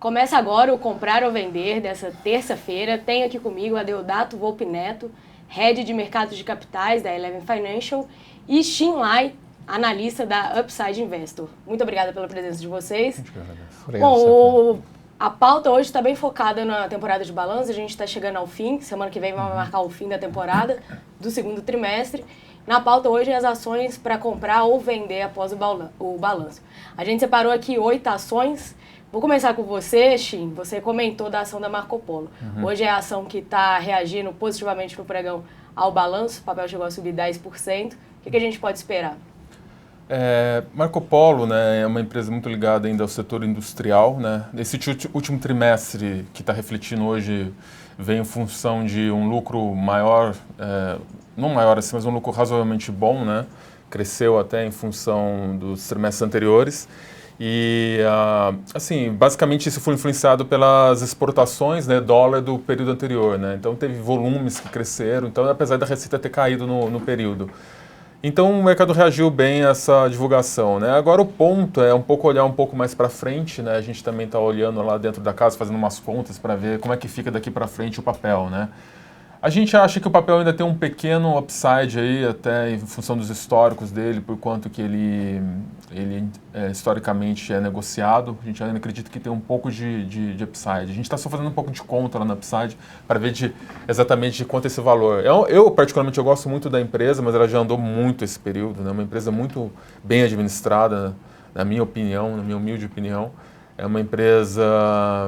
Começa agora o Comprar ou Vender dessa terça-feira. Tem aqui comigo a Deodato Volpi Neto, Head de Mercados de Capitais da Eleven Financial, e Xin Lai, analista da Upside Investor. Muito obrigada pela presença de vocês. Bom, a pauta hoje está bem focada na temporada de balanço. A gente está chegando ao fim. Semana que vem vai marcar o fim da temporada do segundo trimestre. Na pauta hoje as ações para comprar ou vender após o balanço. A gente separou aqui 8 ações. Vou começar com você, Xin. Você comentou da ação da Marco Polo. Hoje é a ação que está reagindo positivamente no pregão ao balanço. O papel chegou a subir 10%. O que a gente pode esperar? Marco Polo, né, é uma empresa muito ligada ainda ao setor industrial, né? Esse último trimestre que está refletindo hoje vem em função de um lucro maior, não maior assim, mas um lucro razoavelmente bom, né? Cresceu até em função dos trimestres anteriores. E, assim, basicamente isso foi influenciado pelas exportações, né, dólar do período anterior, né? Então teve volumes que cresceram, então apesar da receita ter caído no período. Então o mercado reagiu bem a essa divulgação, né? Agora o ponto é olhar um pouco mais para frente, né? A gente também está olhando lá dentro da casa, fazendo umas contas para ver como é que fica daqui para frente o papel, né? A gente acha que o papel ainda tem um pequeno upside aí, até em função dos históricos dele, por quanto que ele historicamente é negociado. A gente ainda acredita que tem um pouco de upside. A gente está só fazendo um pouco de conta lá no upside para ver exatamente de quanto é esse valor. Eu, particularmente, eu gosto muito da empresa, mas ela já andou muito esse período, né? Uma empresa muito bem administrada, na minha opinião, na minha humilde opinião. É uma empresa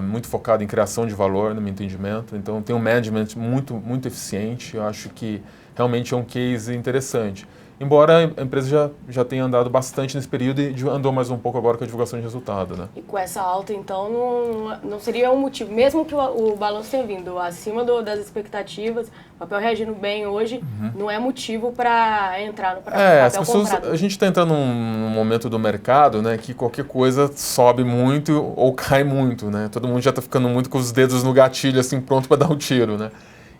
muito focada em criação de valor, no meu entendimento. Então, tem um management muito eficiente. Eu acho que realmente é um case interessante. Embora a empresa já tenha andado bastante nesse período e andou mais um pouco agora com a divulgação de resultado, né? E com essa alta, então, não seria um motivo, mesmo que o balanço tenha vindo acima das expectativas, o papel reagindo bem hoje, não é motivo para entrar no papel comprado. A gente está entrando num momento do mercado, né, que qualquer coisa sobe muito ou cai muito, né? Todo mundo já está ficando muito com os dedos no gatilho, assim, pronto para dar um tiro, né?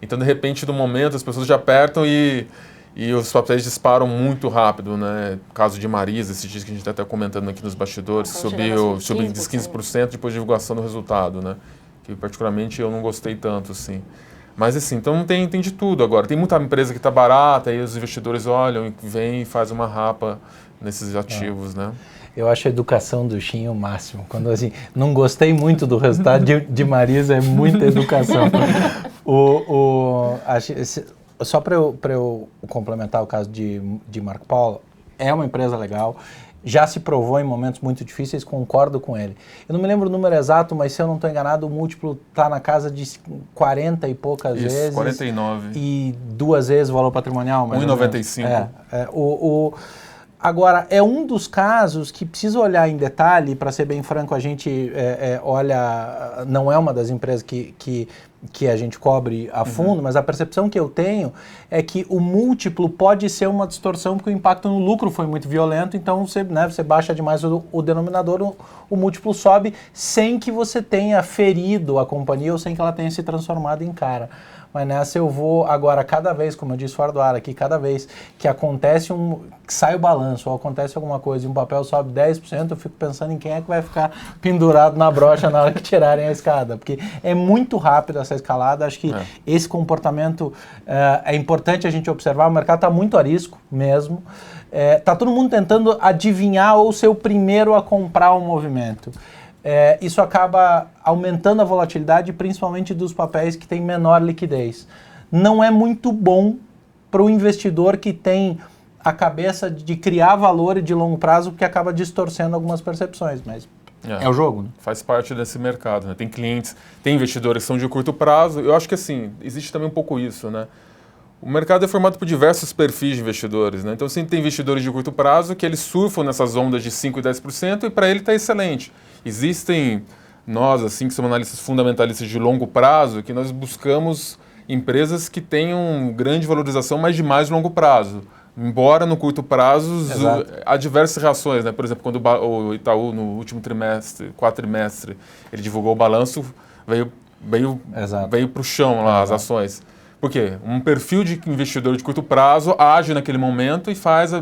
Então, de repente, no momento, as pessoas já apertam e os papéis disparam muito rápido, né? O caso de Marisa, esse dia que a gente está até comentando aqui nos bastidores, subiu 15% depois da divulgação do resultado, né? Que particularmente eu não gostei tanto, assim. Mas assim, então tem de tudo agora. Tem muita empresa que está barata, aí os investidores olham e vêm e fazem uma rapa nesses ativos, né? Eu acho a educação do Xin o máximo. Quando assim, não gostei muito do resultado de Marisa, é muita educação. Só para eu complementar o caso de Marco Polo, é uma empresa legal, já se provou em momentos muito difíceis, concordo com ele. Eu não me lembro o número exato, mas se eu não estou enganado, o múltiplo está na casa de 40 e poucas vezes. 49. E 2 vezes o valor patrimonial. 1,95. Agora, é um dos casos que precisa olhar em detalhe, para ser bem franco, a gente olha, não é uma das empresas que a gente cobre a fundo, mas a percepção que eu tenho é que o múltiplo pode ser uma distorção, porque o impacto no lucro foi muito violento, então você baixa demais o denominador, o múltiplo sobe sem que você tenha ferido a companhia ou sem que ela tenha se transformado em cara. Mas nessa eu vou agora, cada vez, como eu disse fora do ar aqui, cada vez que acontece que sai o balanço ou acontece alguma coisa e um papel sobe 10%, eu fico pensando em quem é que vai ficar pendurado na brocha na hora que tirarem a escada, porque é muito rápido essa escalada. Acho que esse comportamento é importante a gente observar. O mercado está muito a risco mesmo. Está todo mundo tentando adivinhar ou ser o primeiro a comprar um movimento. Isso acaba aumentando a volatilidade, principalmente dos papéis que têm menor liquidez. Não é muito bom para o investidor que tem a cabeça de criar valor e de longo prazo, porque acaba distorcendo algumas percepções, mas é o jogo, né? Faz parte desse mercado, né? Tem clientes, tem investidores que são de curto prazo. Eu acho que assim, existe também um pouco isso, né? O mercado é formado por diversos perfis de investidores, né? Então, sempre tem investidores de curto prazo que eles surfam nessas ondas de 5% e 10% e para ele está excelente. Existem nós, assim, que somos analistas fundamentalistas de longo prazo, que nós buscamos empresas que tenham grande valorização, mas de mais longo prazo. Embora no curto prazo há diversas reações, né? Por exemplo, quando o Itaú, no último quatrimestre, ele divulgou o balanço, veio para o chão lá as ações. Por quê? Um perfil de investidor de curto prazo age naquele momento e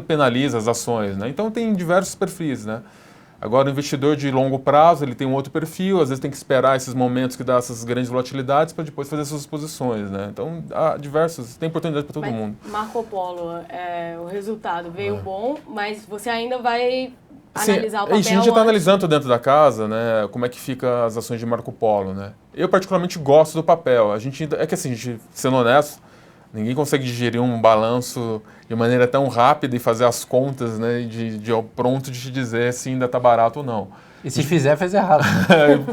penaliza as ações, né? Então tem diversos perfis, né? Agora, o investidor de longo prazo, ele tem um outro perfil, às vezes tem que esperar esses momentos que dá essas grandes volatilidades para depois fazer suas posições, né? Então, há diversos, tem oportunidade para todo mundo. Marco Polo, o resultado veio bom, mas você ainda vai analisar o papel. A gente está analisando dentro da casa, né, como é que fica as ações de Marco Polo, né? Eu particularmente gosto do papel. É que assim, sendo honesto, ninguém consegue digerir um balanço de maneira tão rápida e fazer as contas, né, de ao pronto de te dizer se ainda está barato ou não. E se fizer, fez errado.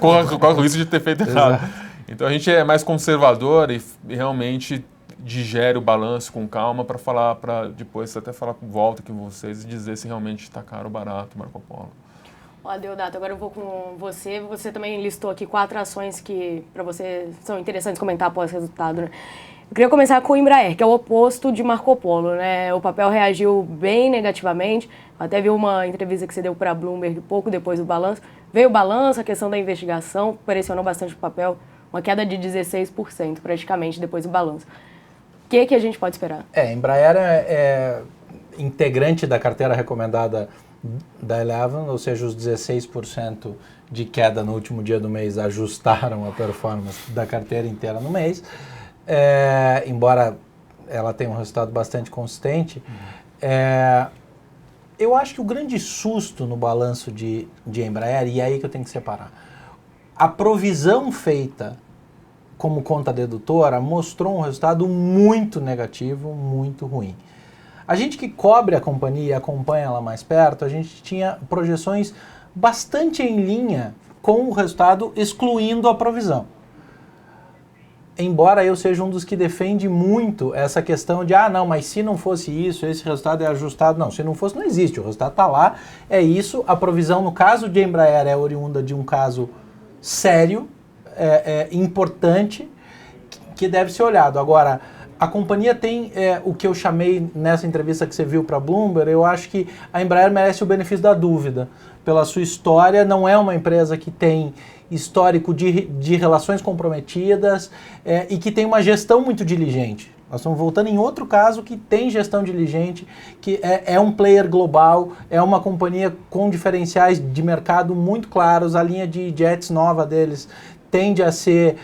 Corre o risco de ter feito errado. Então a gente é mais conservador e realmente digere o balanço com calma para depois até falar com volta com vocês e dizer se realmente está caro ou barato o Marco Polo. Deodato, agora eu vou com você. Você também listou aqui 4 ações que para você são interessantes comentar após o resultado, né? Eu queria começar com o Embraer, que é o oposto de Marco Polo, né? O papel reagiu bem negativamente. Até vi uma entrevista que você deu para a Bloomberg pouco depois do balanço. Veio o balanço, a questão da investigação, pressionou bastante o papel. Uma queda de 16% praticamente depois do balanço. O que a gente pode esperar? Embraer é integrante da carteira recomendada da Eleven, ou seja, os 16% de queda no último dia do mês ajustaram a performance da carteira inteira no mês. Embora ela tenha um resultado bastante consistente, eu acho que o grande susto no balanço de Embraer, e é aí que eu tenho que separar, a provisão feita como conta dedutora mostrou um resultado muito negativo, muito ruim. A gente que cobre a companhia e acompanha ela mais perto, a gente tinha projeções bastante em linha com o resultado excluindo a provisão. Embora eu seja um dos que defende muito essa questão de, não, mas se não fosse isso, esse resultado é ajustado. Não, se não fosse, não existe. O resultado está lá, é isso. A provisão, no caso de Embraer, é oriunda de um caso sério, importante, que deve ser olhado. Agora, a companhia tem o que eu chamei nessa entrevista que você viu para a Bloomberg. Eu acho que a Embraer merece o benefício da dúvida. Pela sua história, não é uma empresa que tem histórico de relações comprometidas e que tem uma gestão muito diligente. Nós estamos voltando em outro caso que tem gestão diligente, que é um player global, é uma companhia com diferenciais de mercado muito claros. A linha de jets nova deles tende a ser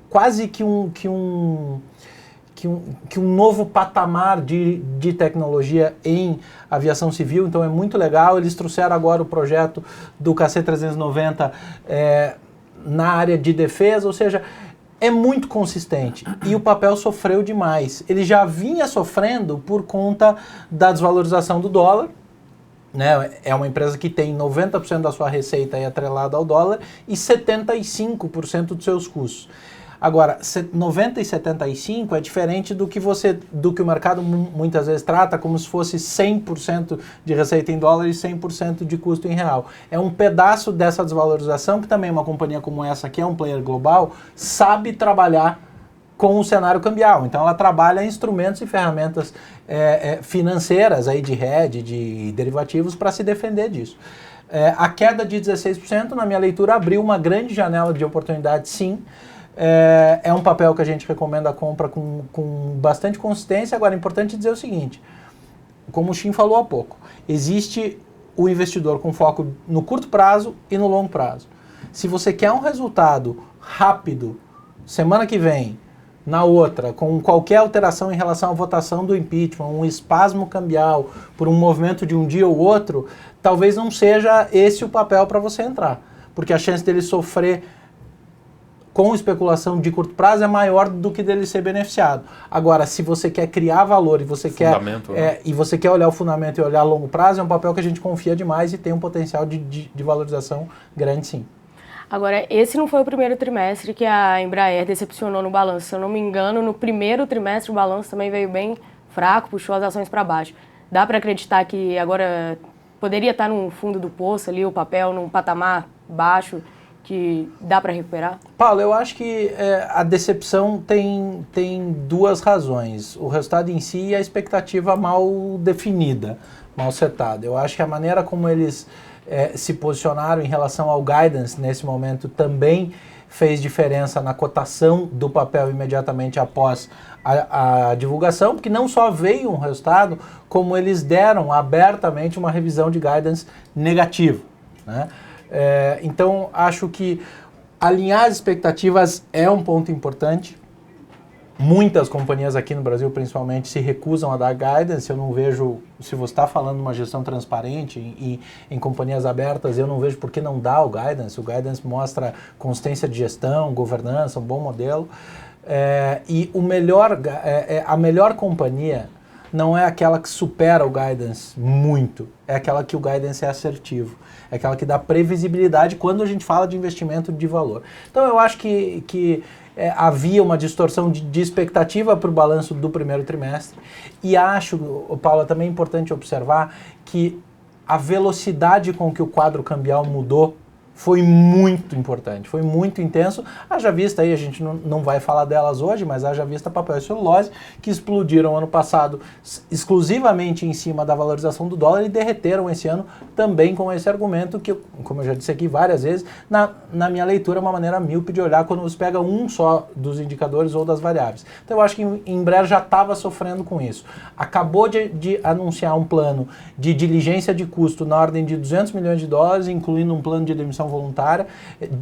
quase que um novo patamar de tecnologia em aviação civil, então é muito legal. Eles trouxeram agora o projeto do KC-390 na área de defesa, ou seja, é muito consistente e o papel sofreu demais. Ele já vinha sofrendo por conta da desvalorização do dólar, né? É uma empresa que tem 90% da sua receita atrelada ao dólar e 75% dos seus custos. Agora, 90 e 75 é diferente do que o mercado muitas vezes trata como se fosse 100% de receita em dólar e 100% de custo em real. É um pedaço dessa desvalorização que também uma companhia como essa, que é um player global, sabe trabalhar com o cenário cambial. Então ela trabalha instrumentos e ferramentas financeiras aí de hedge, de derivativos para se defender disso. A queda de 16%, na minha leitura, abriu uma grande janela de oportunidade, sim. É um papel que a gente recomenda a compra com bastante consistência. Agora, é importante dizer o seguinte, como o Shin falou há pouco, existe o investidor com foco no curto prazo e no longo prazo. Se você quer um resultado rápido, semana que vem, na outra, com qualquer alteração em relação à votação do impeachment, um espasmo cambial por um movimento de um dia ou outro, talvez não seja esse o papel para você entrar, porque a chance dele sofrer com especulação de curto prazo é maior do que dele ser beneficiado. Agora, se você quer criar valor e você quer olhar o fundamento e olhar a longo prazo, é um papel que a gente confia demais e tem um potencial de valorização grande, sim. Agora, esse não foi o primeiro trimestre que a Embraer decepcionou no balanço. Se eu não me engano, no primeiro trimestre o balanço também veio bem fraco, puxou as ações para baixo. Dá para acreditar que agora poderia estar no fundo do poço ali, o papel num patamar baixo, que dá para recuperar? Paulo, eu acho que a decepção tem duas razões. O resultado em si e a expectativa mal definida, mal setada. Eu acho que a maneira como eles se posicionaram em relação ao guidance nesse momento também fez diferença na cotação do papel imediatamente após a divulgação, porque não só veio um resultado, como eles deram abertamente uma revisão de guidance negativa, né? Então, acho que alinhar as expectativas é um ponto importante. Muitas companhias aqui no Brasil, principalmente, se recusam a dar guidance. Eu não vejo, se você está falando de uma gestão transparente em companhias abertas, eu não vejo por que não dar o guidance. O guidance mostra consistência de gestão, governança, um bom modelo. E a melhor companhia não é aquela que supera o guidance muito, é aquela que o guidance é assertivo, é aquela que dá previsibilidade quando a gente fala de investimento de valor. Então eu acho que havia uma distorção de expectativa para o balanço do primeiro trimestre e acho, Paula, também é importante observar que a velocidade com que o quadro cambial mudou foi muito importante, foi muito intenso. Haja vista aí, a gente não vai falar delas hoje, mas haja vista papel e celulose, que explodiram ano passado exclusivamente em cima da valorização do dólar e derreteram esse ano também com esse argumento que, como eu já disse aqui várias vezes, na minha leitura é uma maneira míope de olhar quando você pega um só dos indicadores ou das variáveis. Então eu acho que Embraer já estava sofrendo com isso. Acabou de anunciar um plano de diligência de custo na ordem de 200 milhões de dólares, incluindo um plano de demissão voluntária.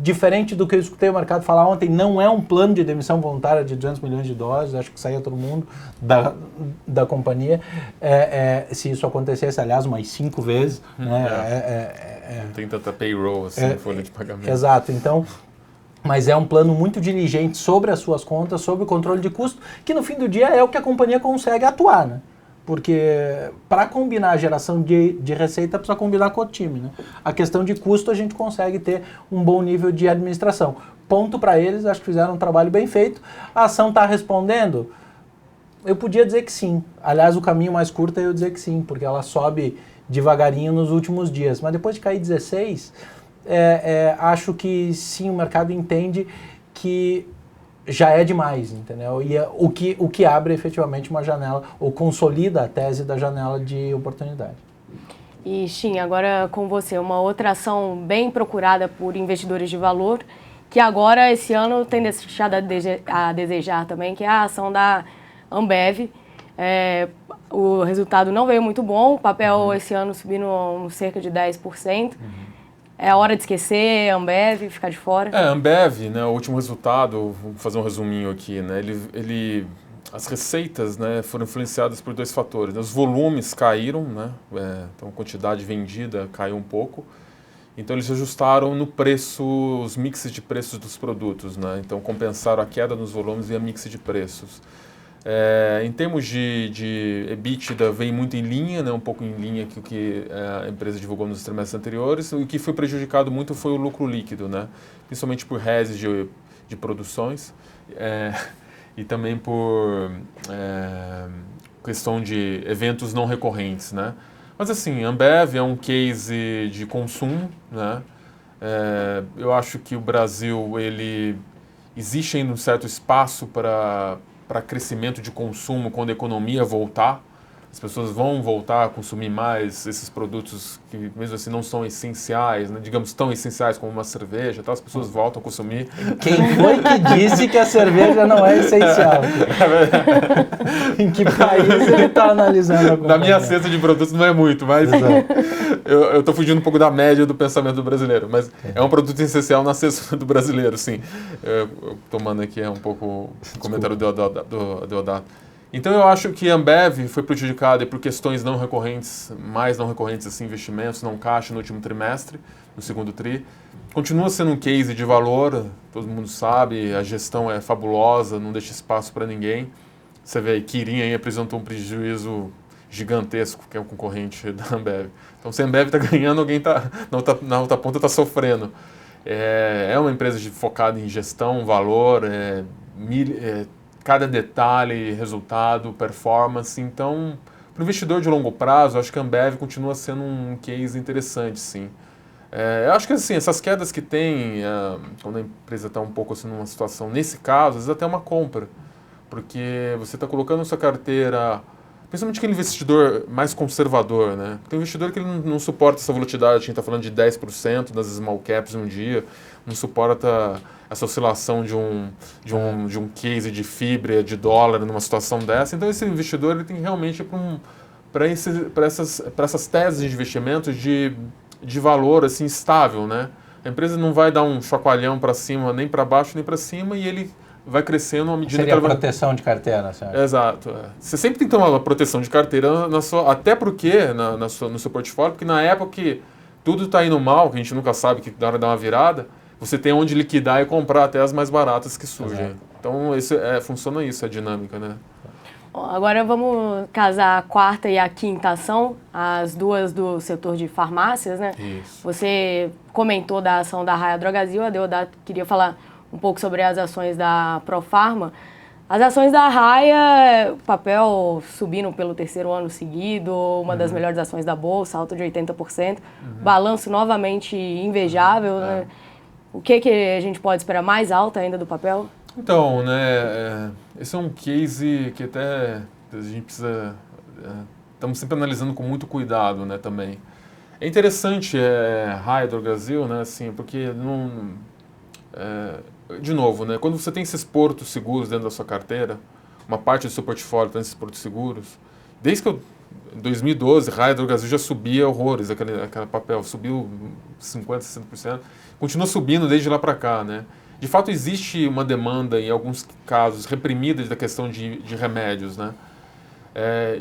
Diferente do que eu escutei o mercado falar ontem, não é um plano de demissão voluntária de 200 milhões de dólares, acho que saía todo mundo da companhia. Se isso acontecesse, aliás, umas 5 vezes. Né, não tem tanta payroll assim, folha de pagamento. Exato, então... Mas é um plano muito diligente sobre as suas contas, sobre o controle de custo, que no fim do dia é o que a companhia consegue atuar, né? Porque para combinar a geração de receita, precisa combinar com o time, né? A questão de custo, a gente consegue ter um bom nível de administração. Ponto para eles, acho que fizeram um trabalho bem feito. A ação está respondendo? Eu podia dizer que sim. Aliás, o caminho mais curto é eu dizer que sim, porque ela sobe devagarinho nos últimos dias. Mas depois de cair 16, acho que sim, o mercado entende que já é demais, entendeu? E o que abre efetivamente uma janela, ou consolida a tese da janela de oportunidade. E, Shin, agora com você, uma outra ação bem procurada por investidores de valor, que agora, esse ano, tem deixado a desejar também, que é a ação da Ambev. O resultado não veio muito bom, o papel esse ano subindo cerca de 10%. É a hora de esquecer, Ambev, ficar de fora? Ambev, né, o último resultado, vou fazer um resuminho aqui, né, as receitas, né, foram influenciadas por 2 fatores. Os volumes caíram, né, então a quantidade vendida caiu um pouco, então eles ajustaram no preço, os mixes de preços dos produtos, né, então compensaram a queda nos volumes e a mix de preços. Em termos de EBITDA, vem muito em linha, né, um pouco em linha com o que a empresa divulgou nos trimestres anteriores. O que foi prejudicado muito foi o lucro líquido, né, principalmente por hedges de produções e também por questão de eventos não recorrentes, né. Mas assim, Ambev é um case de consumo, né. Eu acho que o Brasil, existe ainda um certo espaço para crescimento de consumo quando a economia voltar. As pessoas vão voltar a consumir mais esses produtos que mesmo assim não são essenciais, né? Digamos, tão essenciais como uma cerveja, tá? As pessoas voltam a consumir. Quem foi que disse que a cerveja não é essencial? Em que país ele está analisando a companhia? Na minha cesta de produtos não é muito, mas eu estou fugindo um pouco da média do pensamento do brasileiro, mas é um produto essencial na cesta do brasileiro, sim. Eu tomando aqui um pouco o comentário do Deodato. Então eu acho que a Ambev foi prejudicada por questões não recorrentes, mais não recorrentes assim, investimentos, não caixa no último trimestre, no segundo tri. Continua sendo um case de valor, todo mundo sabe, a gestão é fabulosa, não deixa espaço para ninguém. Você vê, Kirin aí apresentou um prejuízo gigantesco, que é o concorrente da Ambev. Então se a Ambev está ganhando, alguém na outra ponta está sofrendo. É uma empresa focada em gestão, valor, cada detalhe, resultado, performance. Então, para o investidor de longo prazo, acho que a Ambev continua sendo um case interessante, sim. Eu acho que assim, essas quedas que tem, quando a empresa está um pouco assim, numa situação, nesse caso, às vezes até uma compra. Porque você está colocando sua carteira principalmente aquele investidor mais conservador, né? Tem um investidor que ele não suporta essa volatilidade, a gente está falando de 10% das small caps um dia, não suporta essa oscilação de um case de fibra, de dólar numa situação dessa. Então esse investidor ele tem realmente para essas teses de investimento de valor assim estável, né? A empresa não vai dar um chacoalhão para cima, nem para baixo, nem para cima, e ele vai crescendo à medida que ela vai... proteção de carteira, certo? Exato. Você sempre tem que ter uma proteção de carteira até porque no seu portfólio, porque na época que tudo está indo mal, que a gente nunca sabe que na hora de dar uma virada, você tem onde liquidar e comprar até as mais baratas que surgem. Exato. Então funciona isso, a dinâmica, né? Agora vamos casar a quarta e a quinta ação, as duas do setor de farmácias, né? Isso. Você comentou da ação da Raia Drogasil, a Deodato queria falar um pouco sobre as ações da Profarma. As ações da Raia, o papel subindo pelo terceiro ano seguido, uma das melhores ações da Bolsa, alta de 80%, balanço novamente invejável, né? O que a gente pode esperar mais alta ainda do papel? Então, né, esse é um case que até a gente precisa... estamos sempre analisando com muito cuidado, né, também. É interessante Raia Drogasil, né, assim, porque de novo, né, quando você tem esses portos seguros dentro da sua carteira, uma parte do seu portfólio tem esses portos seguros, desde que em 2012, Raia Drogasil já subia horrores, aquele papel, subiu 50%, 60%, continua subindo desde lá para cá, né. De fato, existe uma demanda, em alguns casos, reprimida da questão de remédios, né?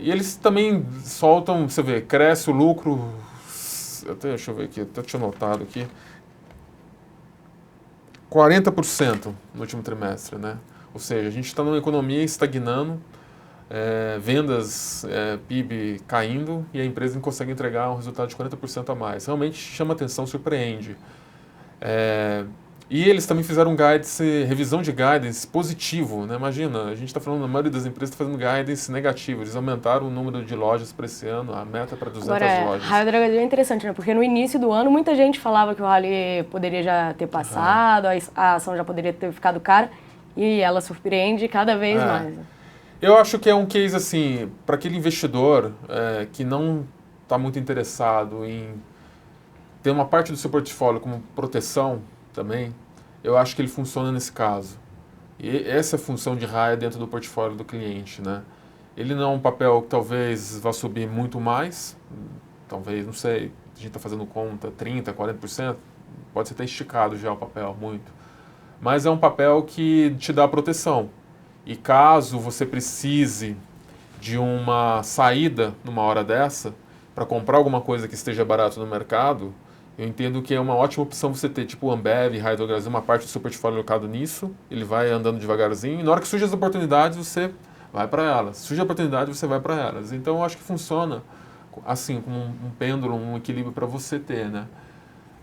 E eles também soltam, você vê, cresce o lucro, deixa eu ver aqui, até tinha anotado aqui, 40% no último trimestre, né? Ou seja, a gente está numa economia estagnando, vendas, PIB caindo, e a empresa não consegue entregar um resultado de 40% a mais. Realmente chama atenção, surpreende. E eles também fizeram revisão de guidance positivo, né? Imagina, a gente está falando, a maioria das empresas está fazendo guidance negativo. Eles aumentaram o número de lojas para esse ano, a meta para 200 lojas. Raia Drogasil é interessante, né? Porque no início do ano muita gente falava que o rally poderia já ter passado, a ação já poderia ter ficado cara, e ela surpreende cada vez mais. Né? Eu acho que é um case assim, para aquele investidor que não está muito interessado em ter uma parte do seu portfólio como proteção, também, eu acho que ele funciona nesse caso. E essa é a função de Raia dentro do portfólio do cliente, né? Ele não é um papel que talvez vá subir muito mais, talvez, não sei, a gente está fazendo conta, 30%, 40%, pode ser até esticado já o papel, muito. Mas é um papel que te dá proteção. E caso você precise de uma saída numa hora dessa, para comprar alguma coisa que esteja barato no mercado, eu entendo que é uma ótima opção você ter, tipo o Ambev, Raia Drogasil, uma parte do seu portfólio alocado nisso, ele vai andando devagarzinho, e na hora que surgem as oportunidades, você vai para elas. Surge a oportunidade, você vai para elas. Então, eu acho que funciona assim, como um pêndulo, um equilíbrio para você ter, né?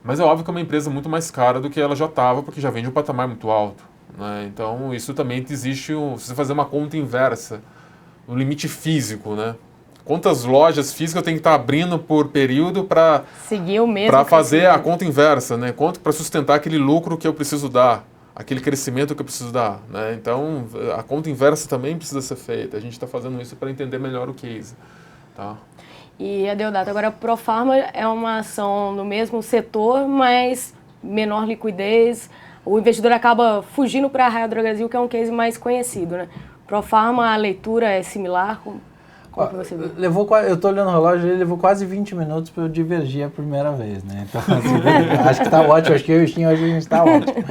Mas é óbvio que é uma empresa muito mais cara do que ela já estava, porque já vem de um patamar muito alto, né? Então, isso também existe, se você fazer uma conta inversa, no limite físico, né? Quantas lojas físicas eu tenho que estar abrindo por período para seguir o mesmo para fazer a conta inversa, né? Quanto para sustentar aquele lucro que eu preciso dar, aquele crescimento que eu preciso dar, né? Então, a conta inversa também precisa ser feita. A gente está fazendo isso para entender melhor o case, tá? E a Deodato, agora a Profarma é uma ação no mesmo setor, mas menor liquidez. O investidor acaba fugindo para a Raia Drogasil, que é um case mais conhecido, né? Profarma, a leitura é similar? Qual que você viu? Eu estou olhando o relógio, ele levou quase 20 minutos para eu divergir a primeira vez, né? Então, assim, acho que está ótimo, acho que eu e o Stinho hoje a gente está ótimo.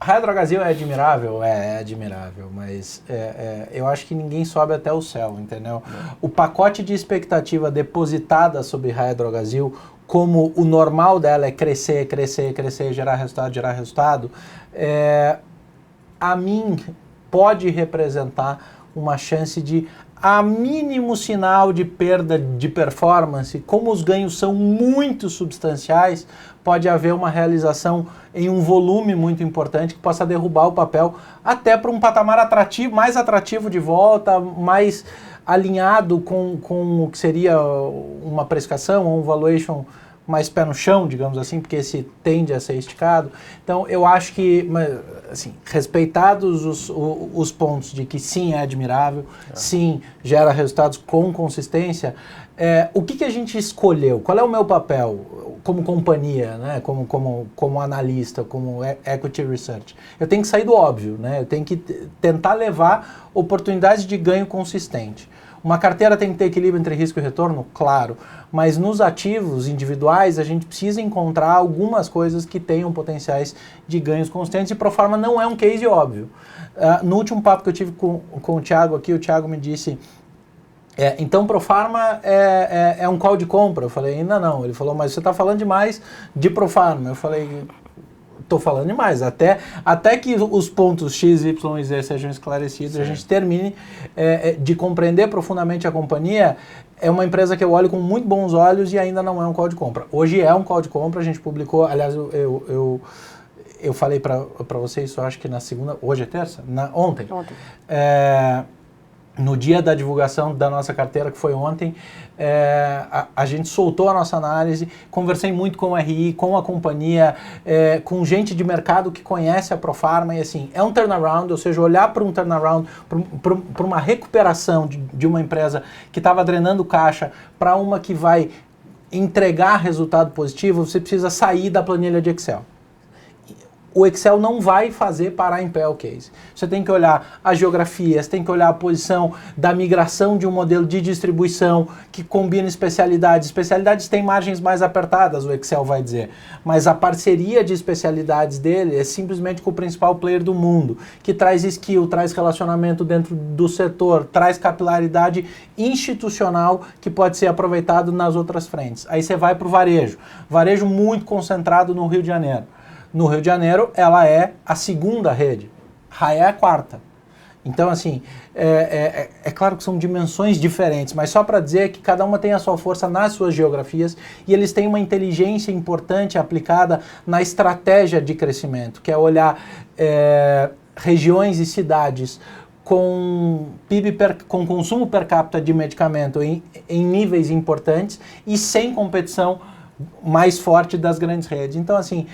Raia Drogasil é admirável? É admirável, mas eu acho que ninguém sobe até o céu, entendeu? O pacote de expectativa depositada sobre Raia Drogasil, como o normal dela é crescer, crescer, crescer, gerar resultado, a mim pode representar uma chance de, a mínimo sinal de perda de performance, como os ganhos são muito substanciais, pode haver uma realização em um volume muito importante que possa derrubar o papel até para um patamar atrativo, mais atrativo de volta, mais alinhado com o que seria uma precificação ou um valuation mais pé no chão, digamos assim, porque esse tende a ser esticado. Então, eu acho que, assim, respeitados os pontos de que sim, é admirável, sim, gera resultados com consistência, o que a gente escolheu? Qual é o meu papel como companhia, né? como analista, como equity research? Eu tenho que sair do óbvio, né? Eu tenho que tentar levar oportunidades de ganho consistente. Uma carteira tem que ter equilíbrio entre risco e retorno? Claro. Mas nos ativos individuais, a gente precisa encontrar algumas coisas que tenham potenciais de ganhos consistentes e Profarma não é um case óbvio. No último papo que eu tive com o Thiago aqui, o Thiago me disse, então Profarma é um call de compra? Eu falei, ainda não. Ele falou, mas você está falando demais de Profarma. Eu falei, estou falando demais, até que os pontos X, Y e Z sejam esclarecidos, a gente termine de compreender profundamente a companhia. É uma empresa que eu olho com muito bons olhos e ainda não é um call de compra. Hoje é um call de compra, a gente publicou, aliás, eu falei para vocês, eu acho que na segunda, hoje é terça? Ontem. No dia da divulgação da nossa carteira, que foi ontem, a gente soltou a nossa análise, conversei muito com o RI, com a companhia, com gente de mercado que conhece a Profarma, e assim, é um turnaround, ou seja, olhar para um turnaround, para uma recuperação de uma empresa que estava drenando caixa, para uma que vai entregar resultado positivo, você precisa sair da planilha de Excel. O Excel não vai fazer parar em pé o case. Você tem que olhar as geografias, tem que olhar a posição da migração de um modelo de distribuição que combina especialidades. Especialidades têm margens mais apertadas, o Excel vai dizer. Mas a parceria de especialidades dele é simplesmente com o principal player do mundo, que traz skill, traz relacionamento dentro do setor, traz capilaridade institucional que pode ser aproveitado nas outras frentes. Aí você vai para o varejo. Varejo muito concentrado no Rio de Janeiro. No Rio de Janeiro, ela é a segunda rede, Raia é a quarta. Então, assim, é claro que são dimensões diferentes, mas só para dizer que cada uma tem a sua força nas suas geografias e eles têm uma inteligência importante aplicada na estratégia de crescimento, que é olhar regiões e cidades com PIB com consumo per capita de medicamento em níveis importantes e sem competição mais forte das grandes redes. Então, assim,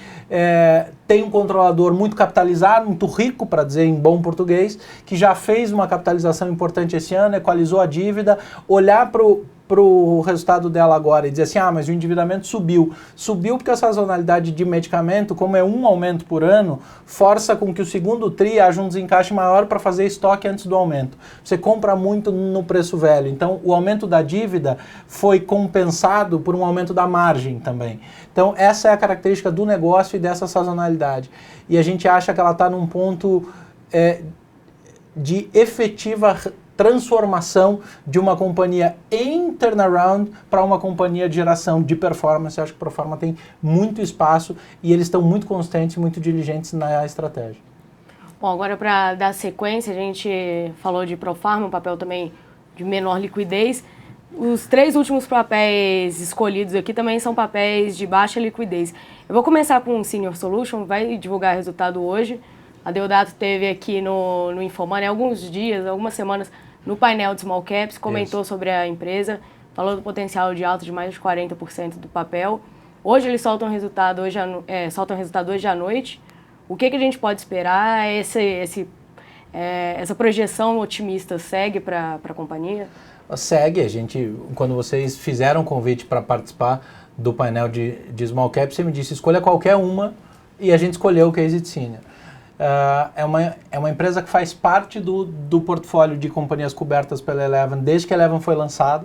tem um controlador muito capitalizado, muito rico, para dizer em bom português, que já fez uma capitalização importante esse ano, equalizou a dívida, olhar para o resultado dela agora e dizer assim, mas o endividamento subiu. Subiu porque a sazonalidade de medicamento, como é um aumento por ano, força com que o segundo TRI haja um desencaixe maior para fazer estoque antes do aumento. Você compra muito no preço velho. Então, o aumento da dívida foi compensado por um aumento da margem também. Então, essa é a característica do negócio e dessa sazonalidade. E a gente acha que ela está num ponto de efetiva transformação de uma companhia em turnaround para uma companhia de geração de performance. Eu acho que a Profarma tem muito espaço e eles estão muito consistentes, muito diligentes na estratégia. Bom, agora para dar sequência, a gente falou de Profarma, um papel também de menor liquidez. Os 3 últimos papéis escolhidos aqui também são papéis de baixa liquidez. Eu vou começar com o Senior Solution, vai divulgar resultado hoje. A Deodato teve aqui no Infomoney alguns dias, algumas semanas, no painel de Small Caps, comentou sobre a empresa, falou do potencial de alta de mais de 40% do papel. Hoje eles soltam resultado hoje à noite. O que a gente pode esperar? Essa projeção otimista segue para a companhia? Segue. Quando vocês fizeram o convite para participar do painel de Small Caps, você me disse, escolha qualquer uma, e a gente escolheu o Case de Senior. É uma empresa que faz parte do portfólio de companhias cobertas pela Eleven desde que a Eleven foi lançada.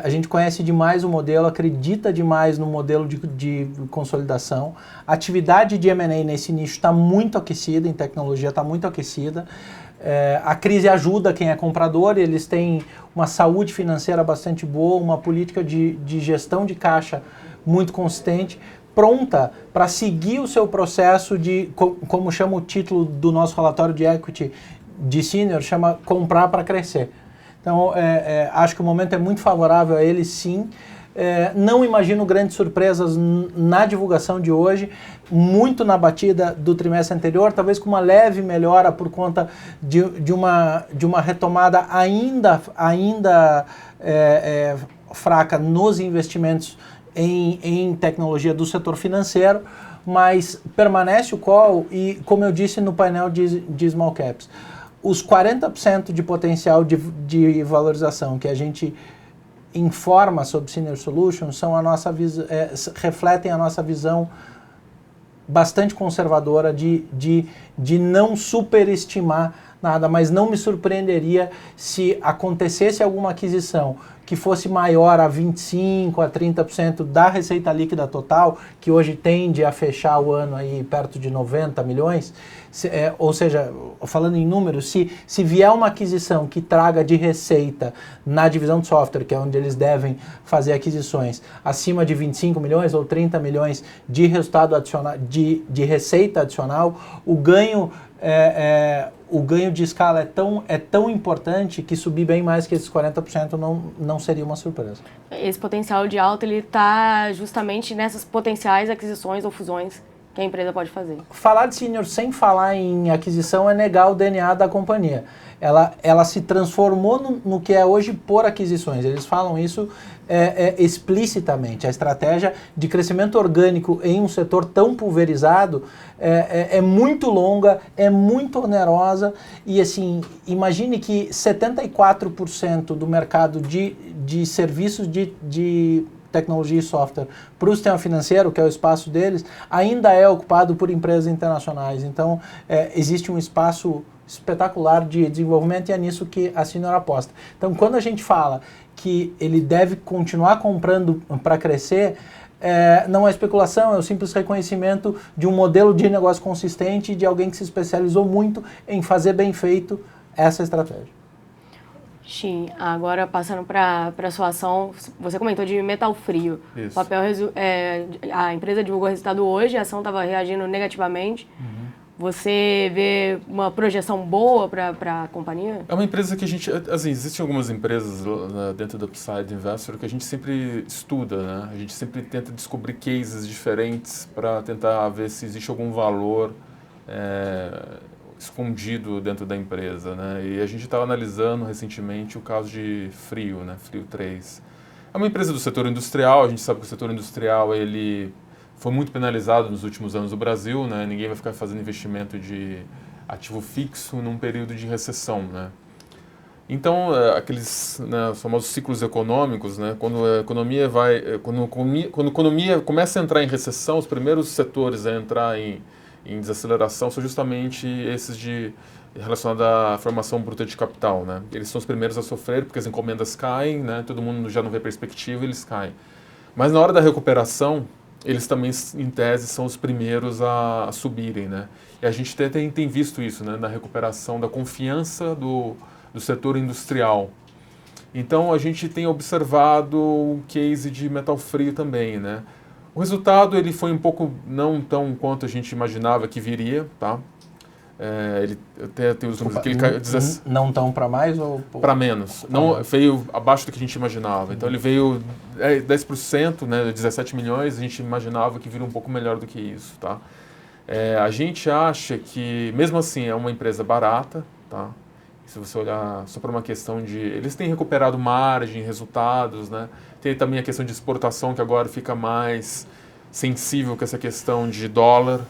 A gente conhece demais o modelo, acredita demais no modelo de consolidação. A atividade de M&A nesse nicho está muito aquecida, em tecnologia está muito aquecida. A crise ajuda quem é comprador, eles têm uma saúde financeira bastante boa, uma política de gestão de caixa muito consistente, pronta para seguir o seu processo de, como chama o título do nosso relatório de equity de senior, chama comprar para crescer. Então, acho que o momento é muito favorável a ele, sim. Não imagino grandes surpresas na divulgação de hoje, muito na batida do trimestre anterior, talvez com uma leve melhora por conta de uma retomada ainda fraca nos investimentos em tecnologia do setor financeiro, mas permanece o call e, como eu disse no painel de small caps, os 40% de potencial de valorização que a gente informa sobre Senior Solutions são refletem a nossa visão bastante conservadora de não superestimar nada, mas não me surpreenderia se acontecesse alguma aquisição que fosse maior a 25% a 30% da receita líquida total, que hoje tende a fechar o ano aí perto de 90 milhões, ou seja, falando em números, se vier uma aquisição que traga de receita na divisão de software, que é onde eles devem fazer aquisições, acima de 25 milhões ou 30 milhões de resultado adicional, de receita adicional, o ganho de escala é tão importante que subir bem mais que esses 40% não seria uma surpresa. Esse potencial de alta, ele está justamente nessas potenciais aquisições ou fusões que a empresa pode fazer. Falar de senior sem falar em aquisição é negar o DNA da companhia. Ela se transformou no que é hoje por aquisições. Eles falam isso explicitamente. A estratégia de crescimento orgânico em um setor tão pulverizado é muito longa, é muito onerosa e, assim, imagine que 74% do mercado de serviços de tecnologia e software para o sistema financeiro, que é o espaço deles, ainda é ocupado por empresas internacionais. Então, existe um espaço espetacular de desenvolvimento e é nisso que a Senior aposta. Então, quando a gente fala que ele deve continuar comprando para crescer, não é especulação, é o simples reconhecimento de um modelo de negócio consistente de alguém que se especializou muito em fazer bem feito essa estratégia. Sim, agora passando para a sua ação, você comentou de metal frio. Isso. O papel, a empresa divulgou o resultado hoje, a ação estava reagindo negativamente. Uhum. Você vê uma projeção boa para a companhia? É uma empresa que a gente, assim, existem algumas empresas dentro do Upside Investor que a gente sempre estuda, né? A gente sempre tenta descobrir cases diferentes para tentar ver se existe algum valor escondido dentro da empresa, né? E a gente estava analisando recentemente o caso de Frio, né? Frio 3. É uma empresa do setor industrial, a gente sabe que o setor industrial ele foi muito penalizado nos últimos anos no Brasil, né? Ninguém vai ficar fazendo investimento de ativo fixo num período de recessão, né? Então, aqueles, né, famosos ciclos econômicos, né? Quando a economia começa a entrar em recessão, os primeiros setores a entrar em desaceleração são justamente esses relacionados à formação bruta de capital, né? Eles são os primeiros a sofrer porque as encomendas caem, né? Todo mundo já não vê perspectiva, eles caem. Mas na hora da recuperação, eles também, em tese, são os primeiros a subirem, né? E a gente tem visto isso, né? Na recuperação da confiança do setor industrial. Então, a gente tem observado o case de metal frio também, né? O resultado ele foi um pouco não tão quanto a gente imaginava que viria, tá? Ele até tem os números que ele caiu... Não tão para mais ou... Para menos. Não, veio abaixo do que a gente imaginava. Então ele veio 10%, né, 17 milhões, a gente imaginava que viria um pouco melhor do que isso, tá? A gente acha que, mesmo assim, é uma empresa barata, tá? Se você olhar só para uma questão de... Eles têm recuperado margem, resultados, né? Tem também a questão de exportação, que agora fica mais sensível com essa questão de dólar,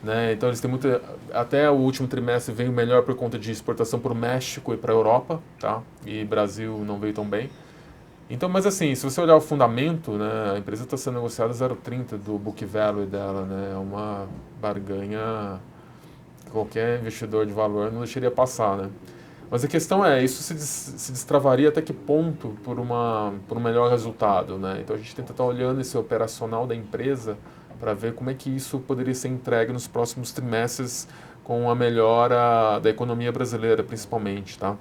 né? Então eles têm muito... Até o último trimestre veio melhor por conta de exportação para o México e para a Europa, tá? E Brasil não veio tão bem. Então, mas assim, se você olhar o fundamento, né? A empresa está sendo negociada 0,30 do book value dela, né? É uma barganha que qualquer investidor de valor não deixaria passar, né? Mas a questão isso se destravaria até que ponto por um melhor resultado, né? Então a gente tenta estar olhando esse operacional da empresa para ver como é que isso poderia ser entregue nos próximos trimestres com a melhora da economia brasileira, principalmente, tá?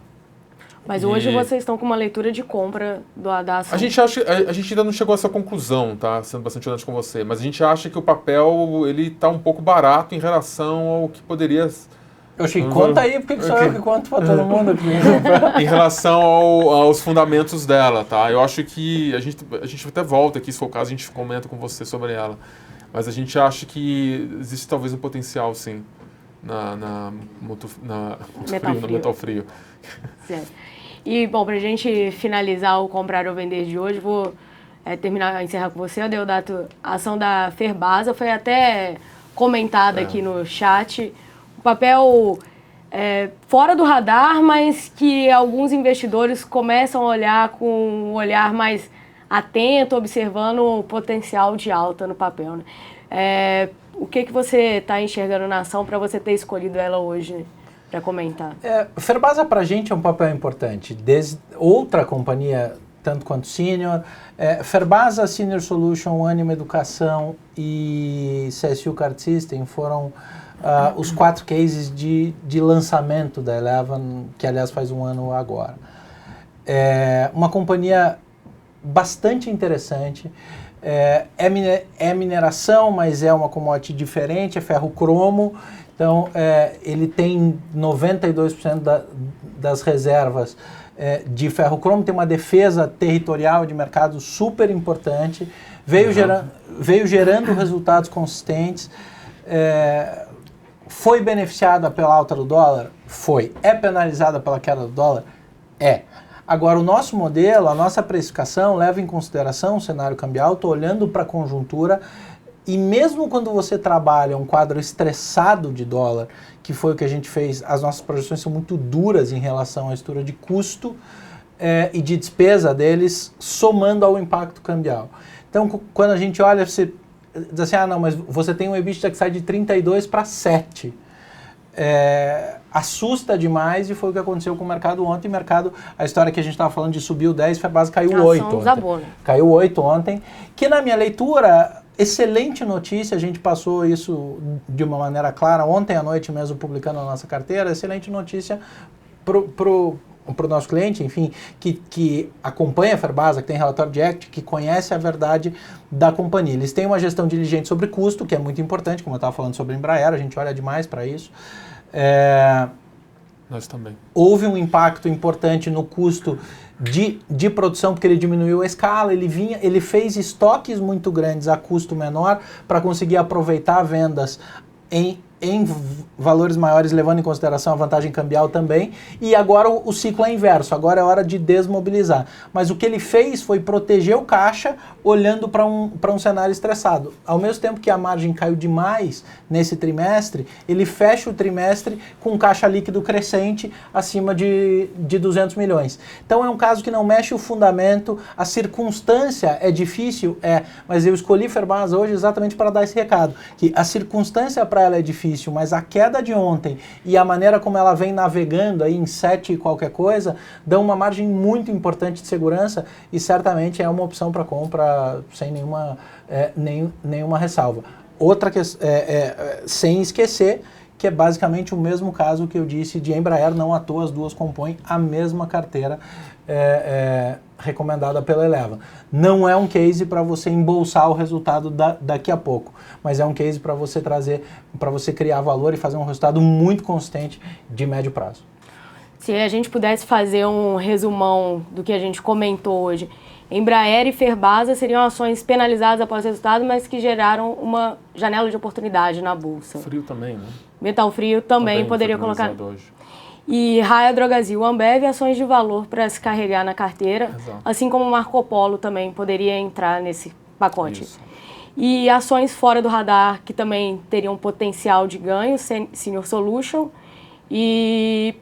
Mas hoje vocês estão com uma leitura de compra da ação. A gente ainda não chegou a essa conclusão, tá? Sendo bastante honesto com você, mas a gente acha que o papel ele está um pouco barato em relação ao que poderia... Conta aí, porque só eu que conto para todo mundo aqui. Em relação aos fundamentos dela, tá? Eu acho que a gente até volta aqui, se for o caso, a gente comenta com você sobre ela. Mas a gente acha que existe talvez um potencial, sim, no metal frio. Certo. E, bom, para a gente finalizar o comprar ou vender de hoje, vou encerrar com você, Adeodato, a ação da Ferbasa foi até comentada aqui no chat. O papel fora do radar, mas que alguns investidores começam a olhar com um olhar mais atento, observando o potencial de alta no papel, né? O que você está enxergando na ação para você ter escolhido ela hoje para comentar? Ferbasa para a gente é um papel importante. Desde outra companhia, tanto quanto Senior, Ferbasa, Senior Solution, Anima Educação e CSU Card System foram os 4 cases de lançamento da Eleven, que aliás faz um ano agora. Uma companhia bastante interessante. É mineração, mas é uma commodity diferente, é ferro cromo. Então, ele tem 92% das reservas de ferro cromo, tem uma defesa territorial de mercado super importante, veio gerando resultados consistentes. Foi beneficiada pela alta do dólar? Foi. É penalizada pela queda do dólar? É. Agora, o nosso modelo, a nossa precificação leva em consideração o cenário cambial, estou olhando para a conjuntura, e mesmo quando você trabalha um quadro estressado de dólar, que foi o que a gente fez, as nossas projeções são muito duras em relação à estrutura de custo e de despesa deles, somando ao impacto cambial. Então, quando a gente olha, você diz assim, não, mas você tem um EBITDA que sai de 32 para 7. Assusta demais, e foi o que aconteceu com o mercado ontem. A história que a gente estava falando de subiu 10, Ferbasa caiu 8 ontem. Caiu 8 ontem, que na minha leitura, excelente notícia, a gente passou isso de uma maneira clara ontem à noite mesmo, publicando a nossa carteira, excelente notícia pro nosso cliente, enfim, que acompanha a Ferbasa, que tem relatório de equity, que conhece a verdade da companhia. Eles têm uma gestão diligente sobre custo, que é muito importante, como eu estava falando sobre a Embraer, a gente olha demais para isso. Nós também. Houve um impacto importante no custo de produção, porque ele diminuiu a escala, ele fez estoques muito grandes a custo menor para conseguir aproveitar vendas em valores maiores, levando em consideração a vantagem cambial também, e agora o ciclo é inverso, agora é hora de desmobilizar. Mas o que ele fez foi proteger o caixa, olhando para um cenário estressado. Ao mesmo tempo que a margem caiu demais nesse trimestre, ele fecha o trimestre com caixa líquido crescente acima de 200 milhões. Então é um caso que não mexe o fundamento, a circunstância é difícil, mas eu escolhi Ferbasa hoje exatamente para dar esse recado, que a circunstância para ela é difícil, mas a queda de ontem e a maneira como ela vem navegando aí em 7 e qualquer coisa, dão uma margem muito importante de segurança, e certamente é uma opção para compra sem nenhuma ressalva. Outra questão, sem esquecer que é basicamente o mesmo caso que eu disse de Embraer, não à toa as duas compõem a mesma carteira recomendada pela Eleven. Não é um case para você embolsar o resultado daqui a pouco, mas é um case para você para você criar valor e fazer um resultado muito consistente de médio prazo. Se a gente pudesse fazer um resumão do que a gente comentou hoje, Embraer e Ferbasa seriam ações penalizadas após o resultado, mas que geraram uma janela de oportunidade na bolsa. Frio também, né? Metal Frio também poderia colocar. Hoje. E Raia Drogasil, Ambev, ações de valor para se carregar na carteira, Exato. assim como Marco Polo também poderia entrar nesse pacote. Isso. E ações fora do radar que também teriam potencial de ganho, Senior Solution e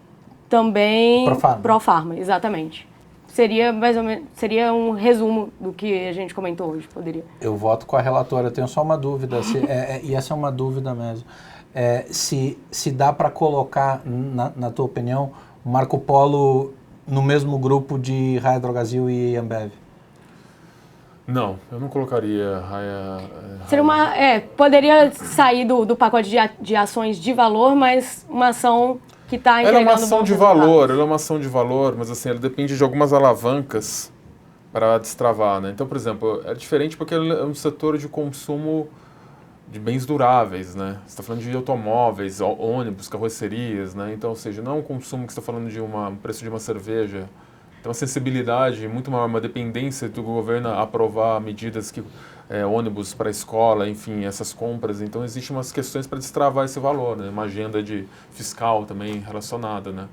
também Profarma, exatamente. Seria mais ou menos, seria um resumo do que a gente comentou hoje, poderia. Eu voto com a relatora, eu tenho só uma dúvida, e essa é uma dúvida mesmo. Se dá para colocar, na tua opinião, Marco Polo no mesmo grupo de Raia Drogasil e Ambev? Não, eu não colocaria Raia. Seria poderia sair do pacote de ações de valor, mas uma ação que está entregando. Ela é uma ação de valor, mas assim, ela depende de algumas alavancas para destravar, né? Então, por exemplo, é diferente porque é um setor de consumo de bens duráveis, né? Você está falando de automóveis, ônibus, carrocerias, né? Então, ou seja, não é um consumo que você está falando de um preço de uma cerveja. Tem uma sensibilidade muito maior, uma dependência do governo a aprovar medidas que ônibus para a escola, enfim, essas compras. Então, existem umas questões para destravar esse valor, né? Uma agenda fiscal também relacionada, né?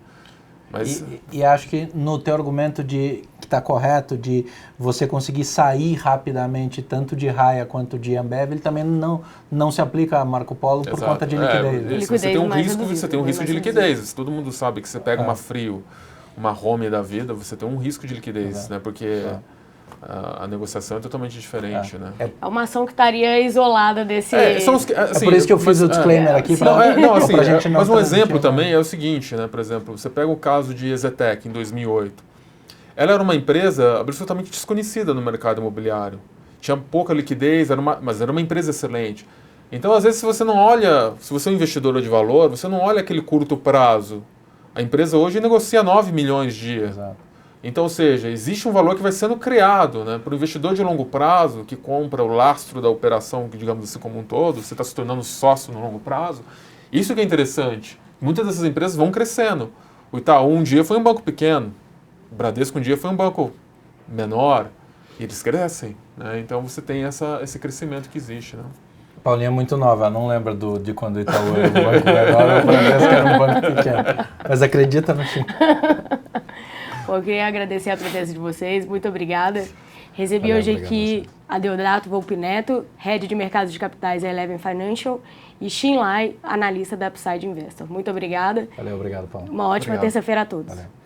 Mas... E acho que no teu argumento que está correto, de você conseguir sair rapidamente tanto de Raia quanto de Ambev, ele também não se aplica a Marco Polo por conta de liquidez. Você tem um risco, de liquidez. Todo mundo sabe que você pega uma Frio, uma Home da vida, você tem um risco de liquidez, né? Porque a negociação é totalmente diferente, né? É uma ação que estaria isolada desse... Assim, por isso que eu fiz o disclaimer aqui pra gente não... Mas um exemplo também é o seguinte, né? Por exemplo, você pega o caso de EZTEC em 2008. Ela era uma empresa absolutamente desconhecida no mercado imobiliário. Tinha pouca liquidez, mas era uma empresa excelente. Então, às vezes, se você é um investidor de valor, você não olha aquele curto prazo. A empresa hoje negocia 9 milhões dia. Exato. Então, ou seja, existe um valor que vai sendo criado, né? Para o investidor de longo prazo, que compra o lastro da operação, digamos assim, como um todo, você está se tornando sócio no longo prazo. Isso que é interessante. Muitas dessas empresas vão crescendo. O Itaú um dia foi um banco pequeno, o Bradesco um dia foi um banco menor, e eles crescem, né? Então você tem esse crescimento que existe, né? Paulinha é muito nova, não lembra de quando o Itaú era um banco menor, o Bradesco era um banco pequeno. Mas acredita no fim. Bom, eu queria agradecer a presença de vocês, muito obrigada. Recebi Valeu, hoje obrigado aqui Adeodato Volpi Neto, Head de Mercados de Capitais da Eleven Financial, e Xin Lai, analista da Upside Investor. Muito obrigada. Valeu, obrigado, Paulo. Uma ótima terça-feira a todos. Valeu.